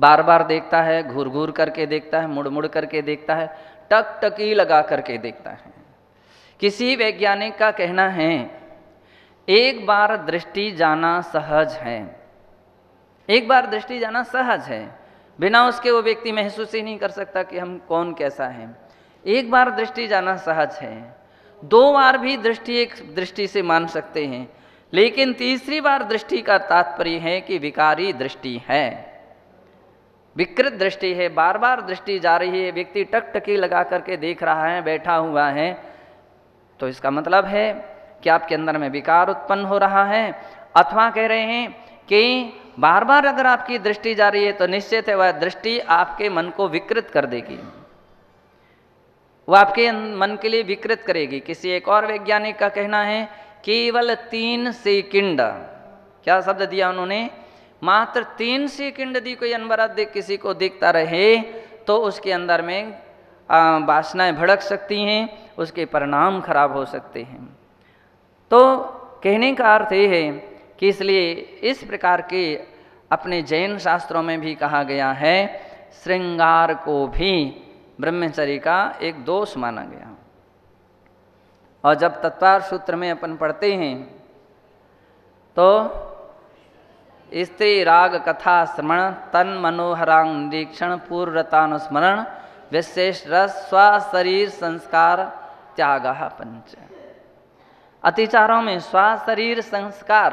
बार बार देखता है, घूर घूर करके देखता है, मुड़ मुड़ करके देखता है, टकटकी लगा करके देखता है। किसी वैज्ञानिक का कहना है एक बार दृष्टि जाना सहज है, एक बार दृष्टि जाना सहज है, बिना उसके वो व्यक्ति महसूस ही नहीं कर सकता कि हम कौन कैसा है। एक बार दृष्टि जाना सहज है, 2 बार भी दृष्टि एक दृष्टि से मान सकते हैं, लेकिन तीसरी बार दृष्टि का तात्पर्य है कि विकारी दृष्टि है, विकृत दृष्टि है, बार बार दृष्टि जा रही है, व्यक्ति टकटकी लगा करके देख रहा है, बैठा हुआ है, तो इसका मतलब है कि आपके अंदर में विकार उत्पन्न हो रहा है। अथवा कह रहे हैं कि बार बार अगर आपकी दृष्टि जा रही है तो निश्चित है वह दृष्टि आपके मन को विकृत कर देगी, वह आपके मन के लिए विकृत करेगी। किसी एक और वैज्ञानिक का कहना है केवल 3 सेकंड, क्या शब्द दिया उन्होंने, मात्र 3 सेकंड यदि कोई अनवरत किसी को देखता रहे तो उसके अंदर में वासनाएं भड़क सकती हैं, उसके परिणाम खराब हो सकते हैं। तो कहने का अर्थ ये है कि इसलिए इस प्रकार के अपने जैन शास्त्रों में भी कहा गया है श्रृंगार को भी ब्रह्मचर्य का एक दोष माना गया। और जब तत्वार सूत्र में अपन पढ़ते हैं तो स्त्री राग कथा श्रवण तन मनोहरांग निरीक्षण पूर्वतानुस्मरण विशेष रस स्व शरीर संस्कार त्याग पंच। अतिचारों में स्व शरीर संस्कार,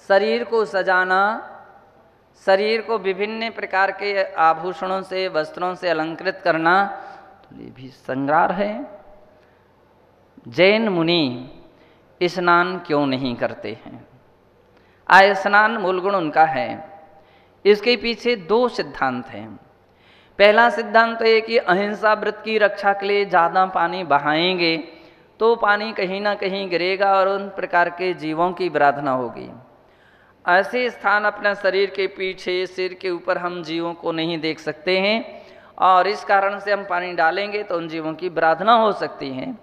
शरीर को सजाना, शरीर को विभिन्न प्रकार के आभूषणों से वस्त्रों से अलंकृत करना, तो ये भी श्रृंगार है। जैन मुनि स्नान क्यों नहीं करते हैं? आय स्नान मूल गुण उनका है। इसके पीछे 2 सिद्धांत हैं। पहला सिद्धांत है कि अहिंसा व्रत की रक्षा के लिए ज़्यादा पानी बहाएंगे तो पानी कहीं ना कहीं गिरेगा और उन प्रकार के जीवों की आराधना होगी। ऐसे स्थान अपना शरीर के पीछे सिर के ऊपर हम जीवों को नहीं देख सकते हैं और इस कारण से हम पानी डालेंगे तो उन जीवों की आराधना हो सकती है,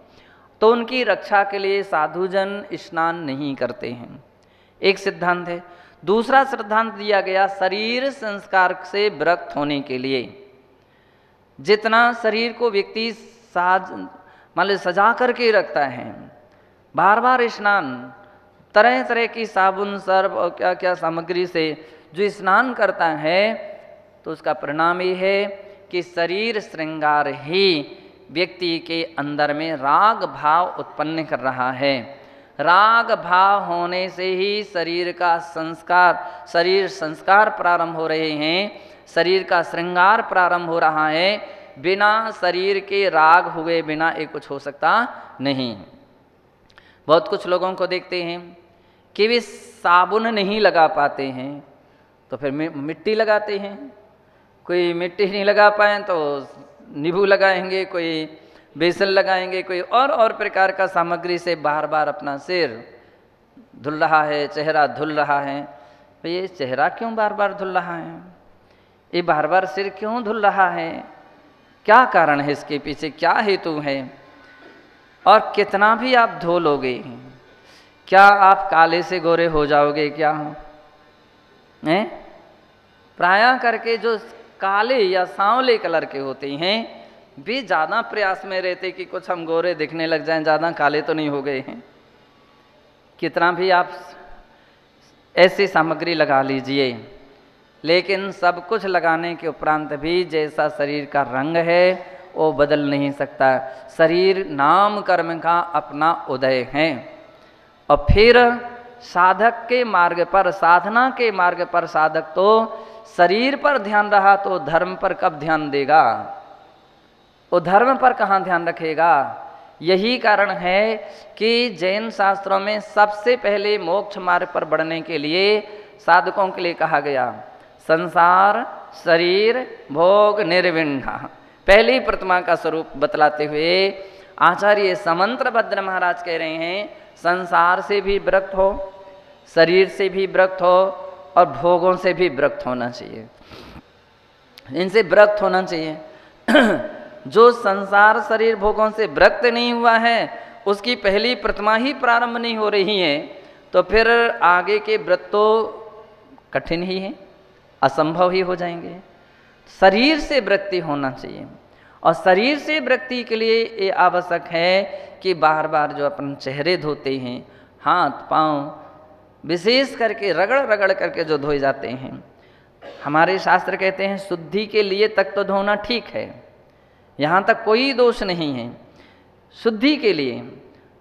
तो उनकी रक्षा के लिए साधुजन स्नान नहीं करते हैं, एक सिद्धांत है। दूसरा सिद्धांत दिया गया शरीर संस्कार से विरक्त होने के लिए। जितना शरीर को व्यक्ति मतलब सजा करके रखता है, बार बार स्नान, तरह तरह की साबुन सर्फ और क्या क्या सामग्री से जो स्नान करता है, तो उसका परिणाम ये है कि शरीर श्रृंगार ही व्यक्ति के अंदर में राग भाव उत्पन्न कर रहा है। राग भाव होने से ही शरीर का संस्कार, शरीर संस्कार प्रारंभ हो रहे हैं, शरीर का श्रृंगार प्रारंभ हो रहा है। बिना शरीर के राग हुए बिना ये कुछ हो सकता नहीं। बहुत कुछ लोगों को देखते हैं कि वे साबुन नहीं लगा पाते हैं तो फिर मिट्टी लगाते हैं, कोई मिट्टी नहीं लगा पाए तो नींबू लगाएंगे, कोई बेसन लगाएंगे, कोई और प्रकार का सामग्री से बार बार अपना सिर धुल रहा है, चेहरा धुल रहा है। तो ये चेहरा क्यों बार बार धुल रहा है, ये बार बार सिर क्यों धुल रहा है, क्या कारण है, इसके पीछे क्या हेतु है? और कितना भी आप धो लोगे, क्या आप काले से गोरे हो जाओगे क्या? हैं? प्रायः करके जो काले या सांवले कलर के होते हैं वे ज़्यादा प्रयास में रहते कि कुछ हम गोरे दिखने लग जाएं, ज़्यादा काले तो नहीं हो गए हैं। कितना भी आप ऐसी सामग्री लगा लीजिए, लेकिन सब कुछ लगाने के उपरांत भी जैसा शरीर का रंग है वो बदल नहीं सकता। शरीर नाम कर्म का अपना उदय है। और फिर साधक के मार्ग पर, साधना के मार्ग पर साधक तो शरीर पर ध्यान रहा तो धर्म पर कब ध्यान देगा? वो धर्म पर कहाँ ध्यान रखेगा? यही कारण है कि जैन शास्त्रों में सबसे पहले मोक्ष मार्ग पर बढ़ने के लिए साधकों के लिए कहा गया संसार शरीर भोग निर्विण्णा। पहली प्रतिमा का स्वरूप बतलाते हुए आचार्य समंत्रभद्र महाराज कह रहे हैं संसार से भी विरक्त हो, शरीर से भी विरक्त हो और भोगों से भी विरक्त होना चाहिए, इनसे विरक्त होना चाहिए। जो संसार शरीर भोगों से विरक्त नहीं हुआ है उसकी पहली प्रतिमा ही प्रारंभ नहीं हो रही है, तो फिर आगे के व्रत तो कठिन ही है, असंभव ही हो जाएंगे। शरीर से वृत्ति होना चाहिए, और शरीर से वृत्ति के लिए ये आवश्यक है कि बार बार जो अपन चेहरे धोते हैं, हाथ पांव विशेष करके रगड़ रगड़ करके जो धोए जाते हैं, हमारे शास्त्र कहते हैं शुद्धि के लिए तक तो धोना ठीक है, यहाँ तक कोई दोष नहीं है। शुद्धि के लिए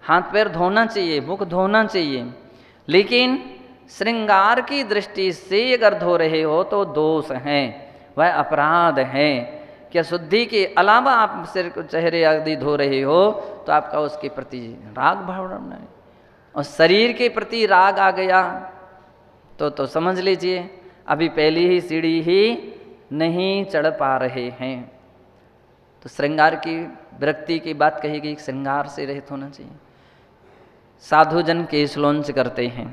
हाथ पैर धोना चाहिए, मुख धोना चाहिए, लेकिन श्रृंगार की दृष्टि से अगर धो रहे हो तो दोष है, वह अपराध है। क्या शुद्धि के अलावा आप सिर चेहरे आदि धो रहे हो तो आपका उसके प्रति राग भाव है, और शरीर के प्रति राग आ गया तो समझ लीजिए अभी पहली ही सीढ़ी ही नहीं चढ़ पा रहे हैं। तो श्रृंगार की विरक्ति की बात कही गई, श्रृंगार से रहित होना चाहिए। साधुजन केशलोंच करते हैं,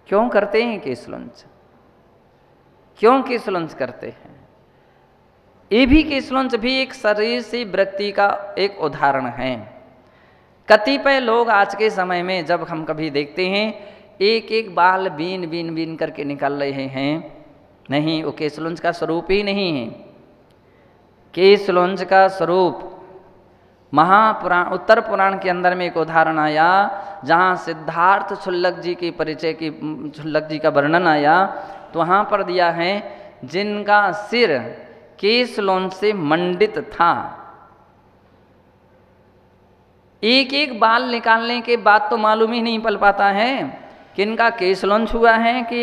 क्यों करते हैं केशलोंच? क्यों केशलोंच करते हैं? ये भी केशलोंच भी एक शरीर से विरक्ति का एक उदाहरण है। कतिपय लोग आज के समय में जब हम कभी देखते हैं एक एक बाल बीन बीन बीन करके निकाल रहे हैं, नहीं, वो केशलोंच का स्वरूप ही नहीं है। केशलोंच का स्वरूप महापुराण उत्तर पुराण के अंदर में एक उदाहरण आया, जहाँ सिद्धार्थ क्षुल्लक जी की परिचय की क्षुल्लक जी का वर्णन आया, तो वहाँ पर दिया है जिनका सिर केशलोंच से मंडित था। एक एक बाल निकालने के बाद तो मालूम ही नहीं पल पाता है कि इनका केशलोंच हुआ है कि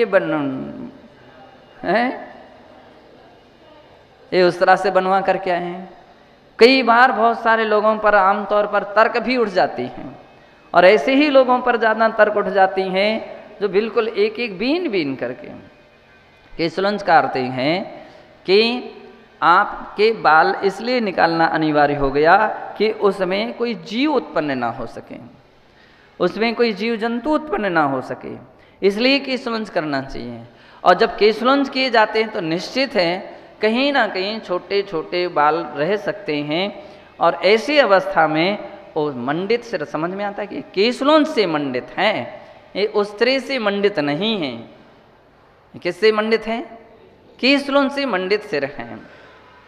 ये उस तरह से बनवा करके आए हैं। कई बार बहुत सारे लोगों पर आमतौर पर तर्क भी उठ जाती हैं, और ऐसे ही लोगों पर ज़्यादा तर्क उठ जाती हैं जो बिल्कुल एक एक बीन बीन करके केशलोंच करते हैं कि आपके बाल इसलिए निकालना अनिवार्य हो गया कि उसमें कोई जीव उत्पन्न ना हो सके, उसमें कोई जीव जंतु उत्पन्न ना हो सके, इसलिए केशलोंच करना चाहिए। और जब केशलोंच किए जाते हैं तो निश्चित है कहीं ना कहीं छोटे छोटे बाल रह सकते हैं, और ऐसी अवस्था में वो मंडित सिर समझ में आता है कि केशलोंच से मंडित है, ये उस तरह से मंडित नहीं है। किससे मंडित है? केशलोंच से मंडित सिर हैं।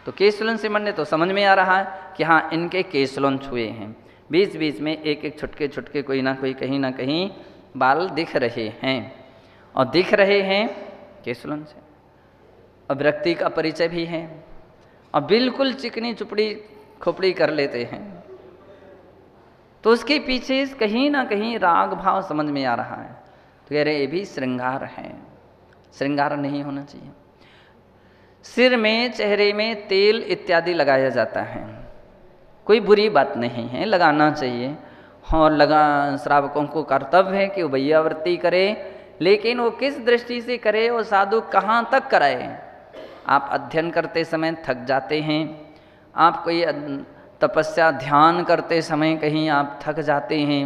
तो केशलोंच से मंडित तो समझ में आ रहा है कि हाँ इनके केशलोंच हुए हैं, बीच बीच में एक एक छुटके छुटके कोई ना कोई कहीं ना कहीं बाल दिख रहे हैं, और दिख रहे हैं केशलोंच से। और विरक्ति का परिचय भी है, और बिल्कुल चिकनी चुपड़ी खोपड़ी कर लेते हैं, तो उसके पीछे कहीं ना कहीं राग भाव समझ में आ रहा है। तो कह रहे ये भी श्रृंगार है, श्रृंगार नहीं होना चाहिए। सिर में चेहरे में तेल इत्यादि लगाया जाता है, कोई बुरी बात नहीं है, लगाना चाहिए, और श्रावकों को कर्तव्य है कि वो वैयावृत्ति करे, लेकिन वो किस दृष्टि से करे, वो साधु कहाँ तक कराए। आप अध्ययन करते समय थक जाते हैं, आप कोई तपस्या ध्यान करते समय कहीं आप थक जाते हैं,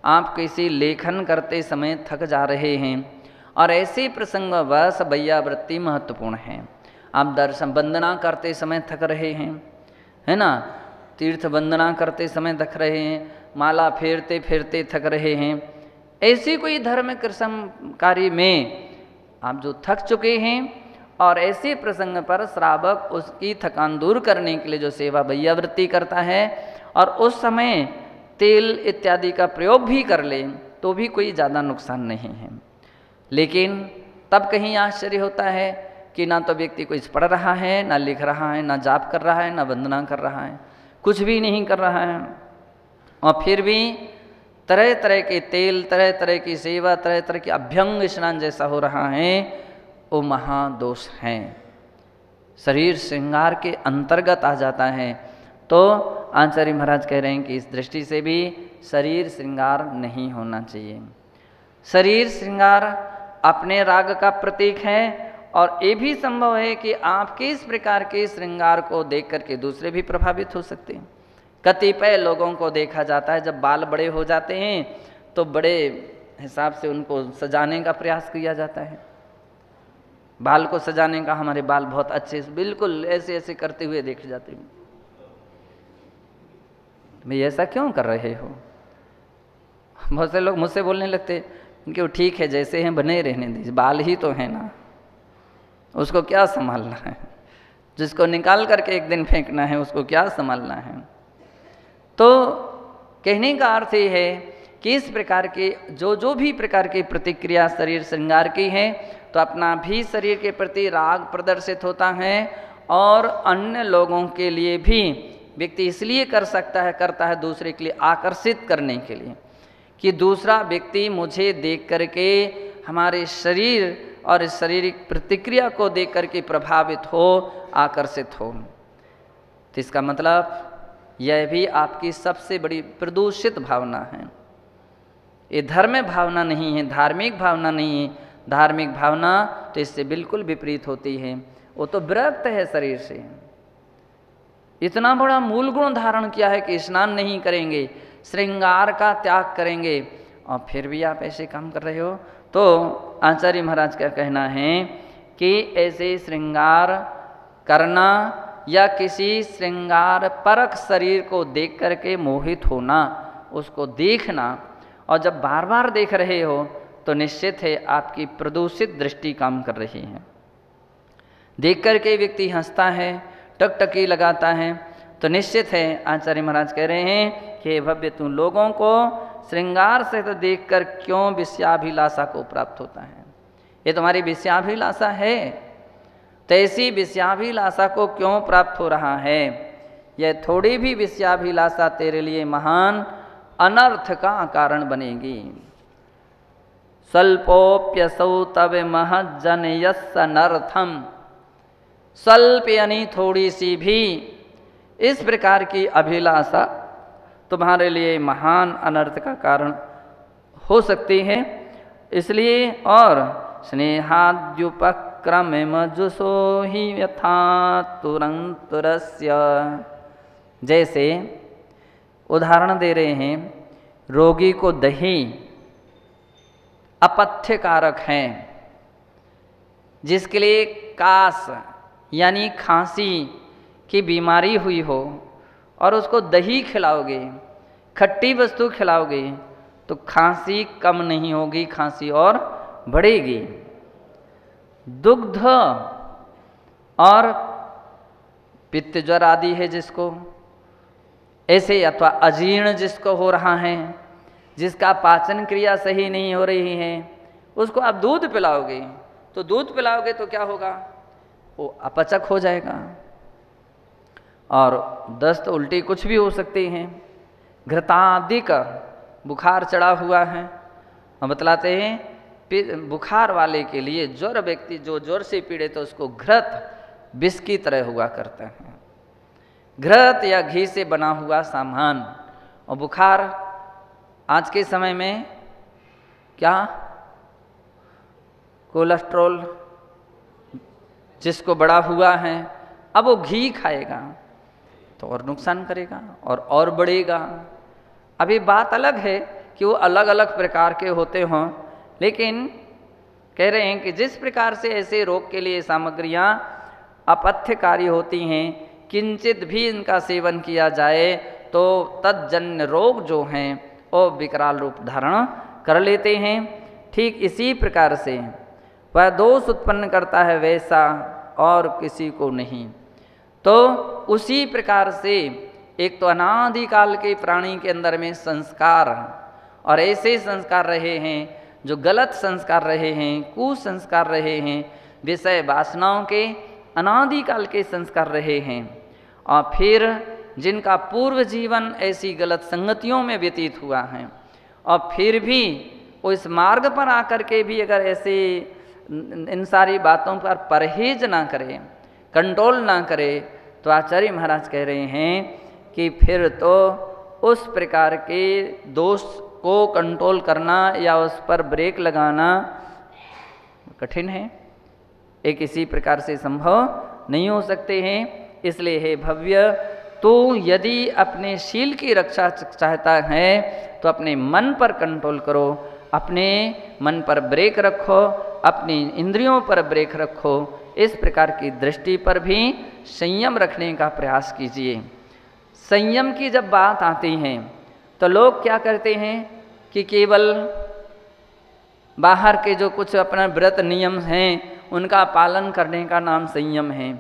आप किसी लेखन करते समय थक जा रहे हैं, और ऐसे प्रसंग वश वैयावृत्ति महत्वपूर्ण है। आप दर्शन वंदना करते समय थक रहे हैं, है ना, तीर्थ वंदना करते समय थक रहे हैं, माला फेरते फेरते थक रहे हैं, ऐसी कोई धर्म कृष्ण कार्य में आप जो थक चुके हैं, और ऐसे प्रसंग पर श्रावक उसकी थकान दूर करने के लिए जो सेवा वैयावृत्ति करता है, और उस समय तेल इत्यादि का प्रयोग भी कर ले तो भी कोई ज़्यादा नुकसान नहीं है। लेकिन तब कहीं आश्चर्य होता है कि ना तो व्यक्ति कुछ पढ़ रहा है, ना लिख रहा है, ना जाप कर रहा है, ना वंदना कर रहा है, कुछ भी नहीं कर रहा है, और फिर भी तरह तरह के तेल, तरह तरह की सेवा, तरह तरह के अभ्यंग स्नान जैसा हो रहा है, वो महादोष है, शरीर श्रृंगार के अंतर्गत आ जाता है। तो आचार्य महाराज कह रहे हैं कि इस दृष्टि से भी शरीर श्रृंगार नहीं होना चाहिए। शरीर श्रृंगार अपने राग का प्रतीक है, और ये भी संभव है कि आपके इस प्रकार के श्रृंगार को देख करके दूसरे भी प्रभावित हो सकते हैं। कतिपय लोगों को देखा जाता है जब बाल बड़े हो जाते हैं तो बड़े हिसाब से उनको सजाने का प्रयास किया जाता है, बाल को सजाने का, हमारे बाल बहुत अच्छे बिल्कुल ऐसे ऐसे करते हुए देखे जाते हैं। भाई ऐसा क्यों कर रहे हो? बहुत से लोग मुझसे बोलने लगते कि वो ठीक है जैसे हैं बने रहने दीजिए, बाल ही तो है ना, उसको क्या संभालना है? जिसको निकाल करके एक दिन फेंकना है उसको क्या संभालना है? तो कहने का अर्थ ये है कि इस प्रकार के जो भी प्रकार की प्रतिक्रिया शरीर श्रृंगार की है, तो अपना भी शरीर के प्रति राग प्रदर्शित होता है और अन्य लोगों के लिए भी व्यक्ति इसलिए करता है दूसरे के लिए आकर्षित करने के लिए, कि दूसरा व्यक्ति मुझे देख करके हमारे शरीर और इस शारीरिक प्रतिक्रिया को देख करके प्रभावित हो, आकर्षित हो। तो इसका मतलब यह भी आपकी सबसे बड़ी प्रदूषित भावना है। ये धर्म भावना नहीं है, धार्मिक भावना नहीं है। धार्मिक भावना तो इससे बिल्कुल विपरीत होती है। वो तो विरक्त है शरीर से। इतना बड़ा मूल गुण धारण किया है कि स्नान नहीं करेंगे, श्रृंगार का त्याग करेंगे, और फिर भी आप ऐसे काम कर रहे हो। तो आचार्य महाराज का कहना है कि ऐसे श्रृंगार करना या किसी श्रृंगार परक शरीर को देख करके मोहित होना, उसको देखना, और जब बार बार देख रहे हो तो निश्चित है आपकी प्रदूषित दृष्टि काम कर रही है। देख करके व्यक्ति हंसता है, टकटकी लगाता है, तो निश्चित है आचार्य महाराज कह रहे हैं कि भव्य तू लोगों को श्रृंगार से तो देखकर क्यों विषयाभिलाषा को प्राप्त होता है? ये तुम्हारी विषयाभिलाषा है, तो ऐसी विषयाभिलाषा को क्यों प्राप्त हो रहा है? यह थोड़ी भी विषयाभिलाषा तेरे लिए महान अनर्थ का कारण बनेगी। स्वल्पोप्यसौ तव महज्जन यस्सनर्थम, स्वल्प यानी थोड़ी सी भी इस प्रकार की अभिलाषा तुम्हारे लिए महान अनर्थ का कारण हो सकती है। इसलिए और स्नेहाद्युपक्रम मजुसो ही यथा तुरंतुरस्य, जैसे उदाहरण दे रहे हैं, रोगी को दही अपथ्य कारक है, जिसके लिए कास यानी खांसी की बीमारी हुई हो और उसको दही खिलाओगे, खट्टी वस्तु खिलाओगे, तो खांसी कम नहीं होगी, खांसी और बढ़ेगी। दुग्ध और पित्त ज्वर आदि है जिसको, ऐसे अथवा अजीर्ण जिसको हो रहा है, जिसका पाचन क्रिया सही नहीं हो रही है, उसको आप दूध पिलाओगे, तो दूध पिलाओगे तो क्या होगा? वो अपचक हो जाएगा और दस्त उल्टी कुछ भी हो सकती हैं। घृतादि का बुखार चढ़ा हुआ है, हम बतलाते हैं बुखार वाले के लिए ज्वर, व्यक्ति जो ज्वर से पीड़ित है उसको घृत विष की तरह हुआ करता है, घृत या घी से बना हुआ सामान। और बुखार आज के समय में क्या, कोलेस्ट्रॉल जिसको बड़ा हुआ है, अब वो घी खाएगा तो और नुकसान करेगा और बढ़ेगा। अभी बात अलग है कि वो अलग अलग प्रकार के होते हों, लेकिन कह रहे हैं कि जिस प्रकार से ऐसे रोग के लिए सामग्रियां अपथ्यकारी होती हैं, किंचित भी इनका सेवन किया जाए तो तज्जन्य रोग जो हैं वो विकराल रूप धारण कर लेते हैं। ठीक इसी प्रकार से वह दोष उत्पन्न करता है वैसा और किसी को नहीं। तो उसी प्रकार से एक तो अनादिकाल के प्राणी के अंदर में संस्कार और ऐसे संस्कार रहे हैं जो गलत संस्कार रहे हैं, कुसंस्कार रहे हैं, विषय वासनाओं के अनादिकाल के संस्कार रहे हैं, और फिर जिनका पूर्व जीवन ऐसी गलत संगतियों में व्यतीत हुआ है, और फिर भी वो इस मार्ग पर आकर के भी अगर ऐसे इन सारी बातों पर परहेज ना करे, कंट्रोल ना करे, तो आचार्य महाराज कह रहे हैं कि फिर तो उस प्रकार के दोष को कंट्रोल करना या उस पर ब्रेक लगाना कठिन है, एक इसी प्रकार से संभव नहीं हो सकते हैं। इसलिए हे भव्य, तो यदि अपने शील की रक्षा चाहता है तो अपने मन पर कंट्रोल करो, अपने मन पर ब्रेक रखो, अपनी इंद्रियों पर ब्रेक रखो, इस प्रकार की दृष्टि पर भी संयम रखने का प्रयास कीजिए। संयम की जब बात आती है तो लोग क्या करते हैं कि केवल बाहर के जो कुछ अपना व्रत नियम हैं उनका पालन करने का नाम संयम है।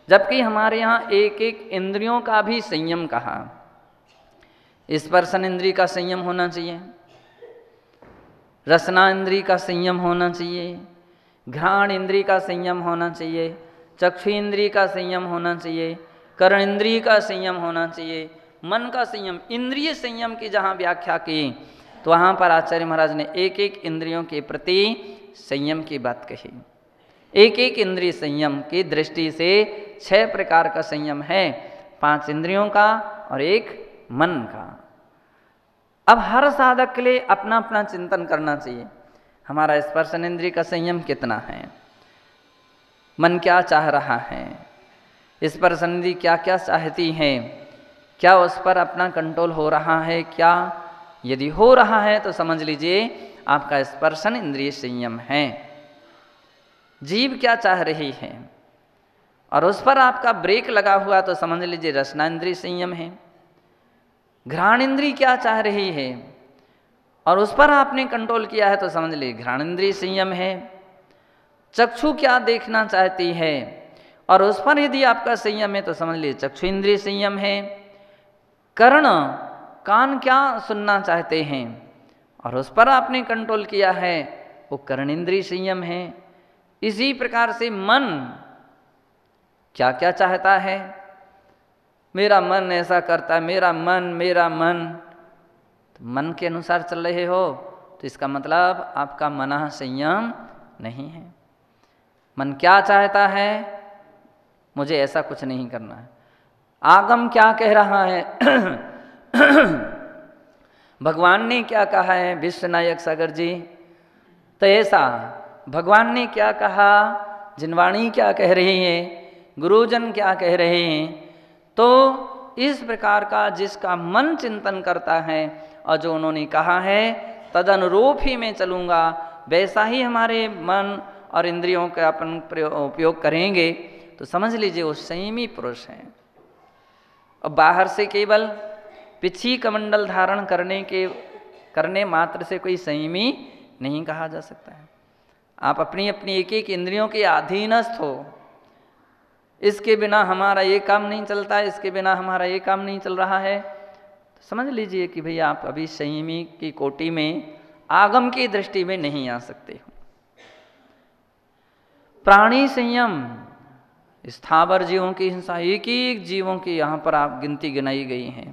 जबकि हमारे यहाँ एक एक इंद्रियों का भी संयम कहा। स्पर्शन इंद्रिय का संयम होना चाहिए, रसना इंद्रिय का संयम होना चाहिए, घ्राण इंद्रिय का संयम होना चाहिए, चक्षु इंद्रिय का संयम होना चाहिए, कर्ण इंद्रिय का संयम होना चाहिए, मन का संयम। इंद्रिय संयम की जहाँ व्याख्या की तो वहाँ पर आचार्य महाराज ने एक एक इंद्रियों के प्रति संयम की बात कही। एक एक इंद्रिय संयम की दृष्टि से 6 प्रकार का संयम है, 5 इंद्रियों का और 1 मन का। अब हर साधक के लिए अपना अपना चिंतन करना चाहिए, हमारा स्पर्शन इंद्रिय का संयम कितना है, मन क्या चाह रहा है, स्पर्शन इंद्रिय क्या क्या चाहती है, क्या उस पर अपना कंट्रोल हो रहा है क्या? यदि हो रहा है तो समझ लीजिए आपका स्पर्शन इंद्रिय संयम है। जीभ क्या चाह रही है और उस पर आपका ब्रेक लगा हुआ तो समझ लीजिए रसना इंद्रिय संयम है। घ्राण इंद्रिय क्या चाह रही है और उस पर आपने कंट्रोल किया है तो समझ लीजिए घ्राण इंद्रिय संयम है। चक्षु क्या देखना चाहती है और उस पर यदि आपका संयम है तो समझ लीजिए चक्षु इंद्रिय संयम है। कर्ण कान क्या सुनना चाहते हैं और उस पर आपने कंट्रोल किया है, वो कर्ण इंद्रिय संयम है। इसी प्रकार से मन क्या क्या चाहता है, मेरा मन ऐसा करता है, मेरा मन, तो मन के अनुसार चल रहे हो तो इसका मतलब आपका मन संयम नहीं है। मन क्या चाहता है, मुझे ऐसा कुछ नहीं करना है। आगम क्या कह रहा है भगवान ने क्या कहा है, विश्वनायक सागर जी, तो ऐसा भगवान ने क्या कहा, जिनवाणी क्या कह रही है, गुरुजन क्या कह रहे हैं, तो इस प्रकार का जिसका मन चिंतन करता है और जो उन्होंने कहा है तदनुरूप ही मैं चलूँगा, वैसा ही हमारे मन और इंद्रियों का अपन उपयोग करेंगे तो समझ लीजिए वो संयमी पुरुष हैं। और बाहर से केवल पिछी कमंडल धारण करने मात्र से कोई संयमी नहीं कहा जा सकता है। आप अपनी अपनी एक एक इंद्रियों के अधीनस्थ हो, इसके बिना हमारा ये काम नहीं चलता है, इसके बिना हमारा ये काम नहीं चल रहा है, तो समझ लीजिए कि भैया आप अभी संयमी की कोटि में आगम की दृष्टि में नहीं आ सकते हो। प्राणी संयम, स्थावर जीवों की हिंसा, एक एक जीवों की यहाँ पर आप गिनती गिनाई गई हैं।